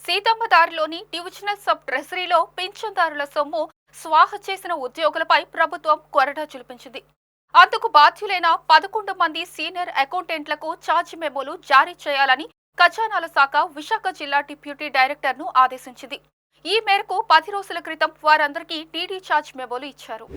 సీతమ్మదారిలోని divisional sub ట్రెజరీలో పింఛన్దారుల సొమ్ము స్వాహ చేసిన ఉద్యోగులపై ప్రభుత్వం కొరడా చూపించింది. అందుకు బాధ్యులైన 11 మంది సీనియర్ అకౌంటెంట్లకు ఛార్జ్ మెమోలు జారీ చేయాలని ఖజానాల శాఖ విశాఖ జిల్లా డిప్యూటీ డైరెక్టర్ను ఆదేశించింది. ఈ మేరకు 10 రోజుల క్రితం వారందరికీ టీడీ ఛార్జ్ మెమోలు ఇచ్చారు.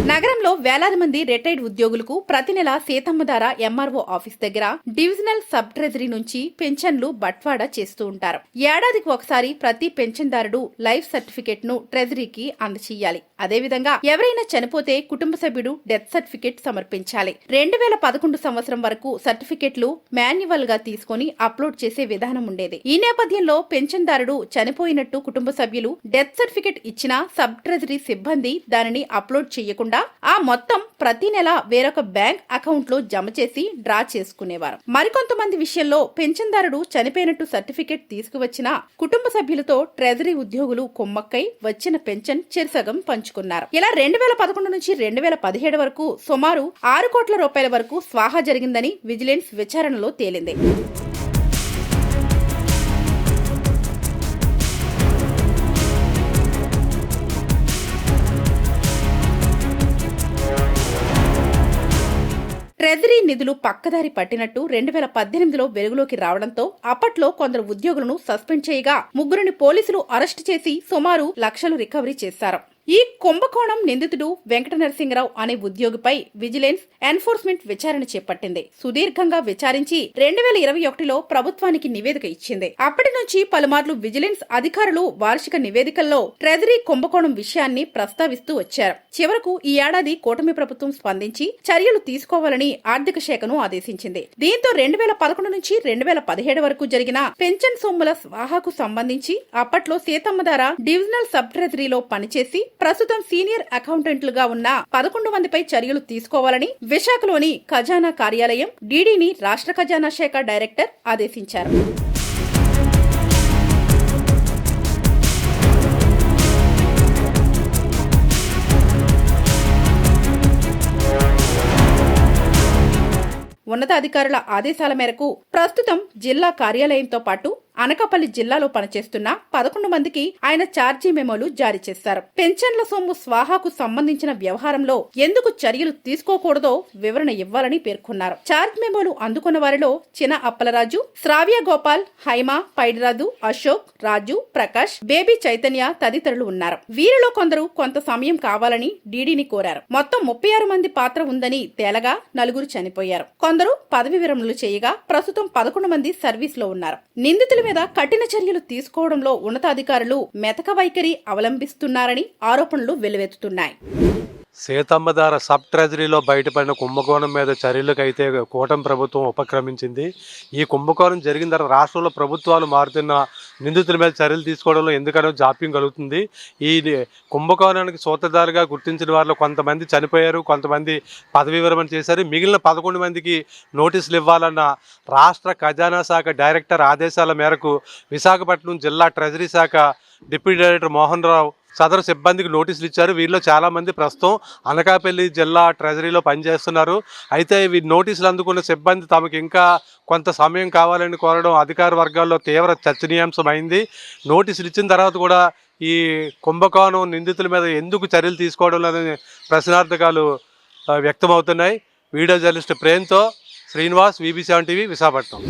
నగరంలో వేలాది మంది రిటైర్డ్ ఉద్యోగులకు ప్రతి నెల సీతమ్మధార ఎంఆర్ఓ ఆఫీస్ దగ్గర డివిజనల్ సబ్ ట్రెజరీ నుంచి పెన్షన్లు బట్వాడా చేస్తూ ఉంటారు. ఏడాదికి ఒకసారి ప్రతి పెన్షన్దారుడు లైఫ్ సర్టిఫికెట్ ను ట్రెజరీకి అందజేయాలి. అదేవిధంగా ఎవరైనా చనిపోతే కుటుంబ సభ్యుడు డెత్ సర్టిఫికెట్ సమర్పించాలి. 2011 సంవత్సరం వరకు సర్టిఫికెట్లు మాన్యువల్ గా తీసుకుని అప్లోడ్ చేసే విధానం ఉండేది. ఈ నేపథ్యంలో పెన్షన్దారుడు చనిపోయినట్టు కుటుంబ సభ్యులు డెత్ సర్టిఫికెట్ ఇచ్చినా సబ్ ట్రెజరీ సిబ్బంది దానిని అప్లోడ్ చేయకుండా ఆ మొత్తం ప్రతి నెల వేరొక బ్యాంక్ అకౌంట్ లో జమ చేసి డ్రా చేసుకునేవారు. మరికొంతమంది విషయంలో పెన్షన్దారుడు చనిపోయినట్టు సర్టిఫికెట్ తీసుకువచ్చిన కుటుంబ సభ్యులతో ట్రెజరీ ఉద్యోగులు కుమ్మక్కై వచ్చిన పెన్షన్ చెరసగం పంచుకున్నారు. ఇలా 2011 నుంచి 2017 వరకు సుమారు 6 కోట్ల రూపాయల వరకు స్వాహా జరిగిందని విజిలెన్స్ విచారణలో తేలింది. ట్రెజరీ నిధులు పక్కదారి పట్టినట్టు 2018లో వెలుగులోకి రావడంతో అప్పట్లో కొందరు ఉద్యోగులను సస్పెండ్ చేయగా 3 పోలీసులు అరెస్టు చేసి సుమారు లక్షలు రికవరీ చేశారు. ఈ కుంభకోణం నిందితుడు వెంకట నరసింహరావు అనే ఉద్యోగిపై విజిలెన్స్ ఎన్ఫోర్స్మెంట్ విచారణ చేపట్టింది. సుదీర్ఘంగా విచారించి 2021లో ప్రభుత్వానికి నివేదిక ఇచ్చింది. అప్పటి నుంచి పలుమార్లు విజిలెన్స్ అధికారులు వార్షిక నివేదికల్లో ట్రెజరీ కుంభకోణం విషయాన్ని ప్రస్తావిస్తూ వచ్చారు. చివరకు ఈ ఏడాది కూటమి ప్రభుత్వం స్పందించి చర్యలు తీసుకోవాలని ఆర్థిక శాఖను ఆదేశించింది. దీంతో 2011 నుంచి 2017 వరకు జరిగిన పెన్షన్ సొమ్ముల స్వాహాకు సంబంధించి అప్పట్లో సీతమ్మధార డివిజనల్ సబ్ ట్రెజరీలో పనిచేసి ప్రస్తుతం సీనియర్ అకౌంటెంట్లుగా ఉన్న 11 మందిపై చర్యలు తీసుకోవాలని విశాఖలోని ఖజానా కార్యాలయం డీడీని రాష్ట్ర ఖజానా శాఖ డైరెక్టర్ ఆదేశించారు. ఉన్నతాధికారుల ఆదేశాల మేరకు ప్రస్తుతం జిల్లా కార్యాలయంతో పాటు అనకాపల్లి జిల్లాలో పనిచేస్తున్న 11 మందికి ఆయన ఛార్జీ మెమోలు జారీ చేశారు. పెన్షన్ల సొమ్ము స్వాహాకు సంబంధించిన వ్యవహారంలో ఎందుకు చర్యలు తీసుకోకూడదో వివరణ ఇవ్వాలని పేర్కొన్నారు. ఛార్జ్ మెమోలు అందుకున్న వారిలో చిన అప్పలరాజు, శ్రావ్య గోపాల్, హైమా, పైడిరాజు, అశోక్, రాజు, ప్రకాష్, బేబీ చైతన్య తదితరులు ఉన్నారు. వీరిలో కొందరు కొంత సమయం కావాలని డీడీని కోరారు. మొత్తం 36 మంది పాత్ర ఉందని తేలగా 4 చనిపోయారు. కొందరు పదవి విరమణలు చేయగా ప్రస్తుతం 11 మంది సర్వీస్ లో ఉన్నారు. నిందితుల మీద కఠిన చర్యలు తీసుకోవడంలో ఉన్నతాధికారులు మెతక వైఖరి అవలంబిస్తున్నారని ఆరోపణలు వెల్లువెత్తుతున్నాయి. సీతమ్మధార సబ్ ట్రెజరీలో బయటపడిన కుంభకోణం మీద చర్యలకైతే కూటమి ప్రభుత్వం ఉపక్రమించింది. ఈ కుంభకోణం జరిగిన తర్వాత రాష్ట్రంలో ప్రభుత్వాలు మారుతున్న నిందితుల మీద చర్యలు తీసుకోవడంలో ఎందుకనో జాప్యం కలుగుతుంది. ఈ కుంభకోణానికి సూత్రధారులుగా గుర్తించిన వారిలో కొంతమంది చనిపోయారు, కొంతమంది పదవీ విరమణ చేశారు. మిగిలిన 11 మందికి నోటీసులు ఇవ్వాలన్న రాష్ట్ర ఖజానా శాఖ డైరెక్టర్ ఆదేశాల మేరకు విశాఖపట్నం జిల్లా ట్రెజరీ శాఖ డిప్యూటీ డైరెక్టర్ మోహన్ రావు సదరు సిబ్బందికి నోటీసులు ఇచ్చారు. వీరిలో చాలామంది ప్రస్తుతం అనకాపల్లి జిల్లా ట్రెజరీలో పనిచేస్తున్నారు. అయితే ఈ నోటీసులు అందుకున్న సిబ్బంది తమకు ఇంకా కొంత సమయం కావాలని కోరడం అధికార వర్గాల్లో తీవ్ర చర్చనీయాంశం అయింది. నోటీసులు ఇచ్చిన తర్వాత కూడా ఈ కుంభకోణం నిందితుల మీద ఎందుకు చర్యలు తీసుకోవడం లేదని ప్రశ్నార్థకాలు వ్యక్తమవుతున్నాయి. వీడియో జర్నలిస్ట్ ప్రేమ్తో శ్రీనివాస్, VB7 TV, విశాఖపట్నం.